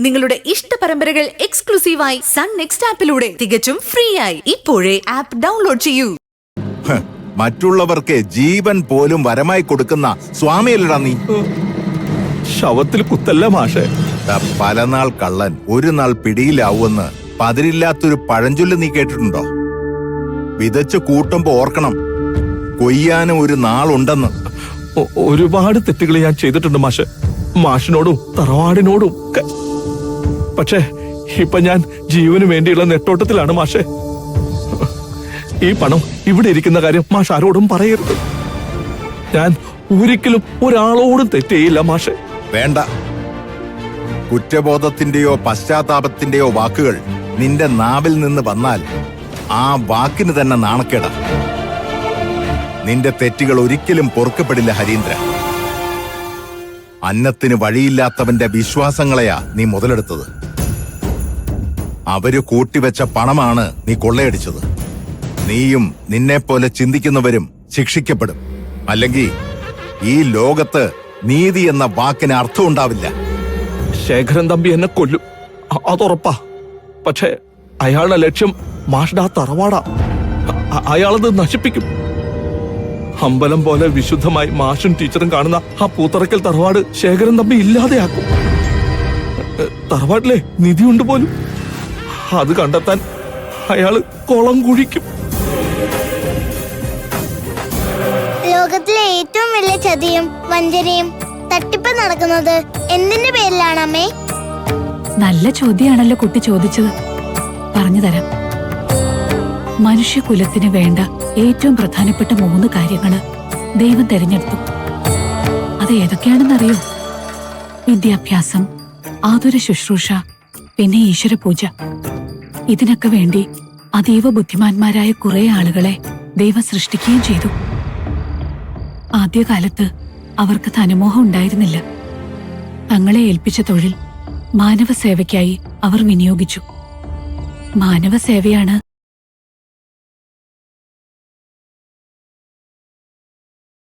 നിങ്ങളുടെ ഇഷ്ട പരമ്പരകൾ എക്സ്ക്ലൂസീവായി സൺ നെക്സ്റ്റ് ആപ്പിലൂടെ തികച്ചും ഫ്രീ ആയി ഇപ്പോഴേ ആപ്പ് ഡൗൺലോഡ് ചെയ്യൂ. മറ്റുള്ളവർക്ക് ജീവൻ പോലും വരമായി കൊടുക്കുന്ന സ്വാമിയല്ലടാ നീ. ശവത്തിൽ കുത്തല്ല മാഷേ. പല നാൾ കള്ളൻ ഒരു നാൾ പിടിയിലാവുമെന്ന് പതിരില്ലാത്തൊരു പഴഞ്ചൊല്ല് നീ കേട്ടിട്ടുണ്ടോ? വിതച്ച് കൂട്ടുമ്പോ ഓർക്കണം, കൊയ്യാനും ഒരു നാളുണ്ടെന്ന്. ഒരുപാട് തെറ്റുകൾ ഞാൻ ചെയ്തിട്ടുണ്ട് മാഷെ, മാഷിനോടും തറവാടിനോടും. പക്ഷേ ഇപ്പൊ ഞാൻ ജീവന് വേണ്ടിയുള്ള നെട്ടോട്ടത്തിലാണ് മാഷെ. ഈ പണം ഇവിടെ ഇരിക്കുന്ന കാര്യം മാഷ് ആരോടും പറയരുത്. ഞാൻ ഒരിക്കലും ഒരാളോടും തെറ്റേയില്ല മാഷെ. വേണ്ട, കുറ്റബോധത്തിന്റെയോ പശ്ചാത്താപത്തിന്റെയോ വാക്കുകൾ നിന്റെ നാവിൽ നിന്ന് വന്നാൽ ആ വാക്കിന് തന്നെ നാണക്കേടാ. നിന്റെ തെറ്റുകൾ ഒരിക്കലും പൊറുക്കപ്പെടില്ല ഹരീന്ദ്ര. അന്നത്തിന് വഴിയില്ലാത്തവന്റെ വിശ്വാസങ്ങളെയാ നീ മുതലെടുത്തത്. അവര് കൂട്ടിവെച്ച പണമാണ് നീ കൊള്ളയടിച്ചത്. നീയും നിന്നെപ്പോലെ ചിന്തിക്കുന്നവരും ശിക്ഷിക്കപ്പെടും. അല്ലെങ്കിൽ ഈ ലോകത്ത് നീതി എന്ന വാക്കിന് അർത്ഥം ഉണ്ടാവില്ല. ശേഖരൻ തമ്പി എന്നെ കൊല്ലും, അതുറപ്പാ. പക്ഷേ അയാളുടെ ലക്ഷ്യം മാഷ്ടെ ആ തറവാടാ. അയാളത് നശിപ്പിക്കും. അമ്പലം പോലെ വിശുദ്ധമായി മാഷും ടീച്ചറും കാണുന്ന ആ പൂത്തറക്കൽ തറവാട് ശേഖരൻ തമ്പി ഇല്ലാതെയാക്കും. തറവാട്ടിലെ നിധിയുണ്ട് പോലും, അത് കണ്ടെത്താൻ അയാള് കുളം കുഴിക്കും. ലോകത്തിലെ ഏറ്റവും വലിയ ചതിയും വഞ്ചനയും തട്ടിപ്പ് നടക്കുന്നത് എന്തിന്റെ പേരിലാണ് അമ്മേ? നല്ല ചോദ്യാണല്ലോ കുട്ടി ചോദിച്ചത്. പറഞ്ഞു തരാം. മനുഷ്യകുലത്തിന് വേണ്ട ഏറ്റവും പ്രധാനപ്പെട്ട 3 കാര്യങ്ങള് ദൈവം തെരഞ്ഞെടുത്തു. അത് ഏതൊക്കെയാണെന്നറിയോ? വിദ്യാഭ്യാസം, ആതുര ശുശ്രൂഷ, പിന്നെ ഈശ്വര പൂജ. ഇതിനൊക്കെ വേണ്ടി അതീവ ബുദ്ധിമാന്മാരായ കുറെ ആളുകളെ ദൈവം സൃഷ്ടിക്കുകയും ചെയ്തു. ആദ്യകാലത്ത് അവർക്ക് ധനമോഹം ഉണ്ടായിരുന്നില്ല. തങ്ങളെ ഏൽപ്പിച്ച തൊഴിൽ മാനവസേവയ്ക്കായി അവർ വിനിയോഗിച്ചു. മാനവസേവയാണ്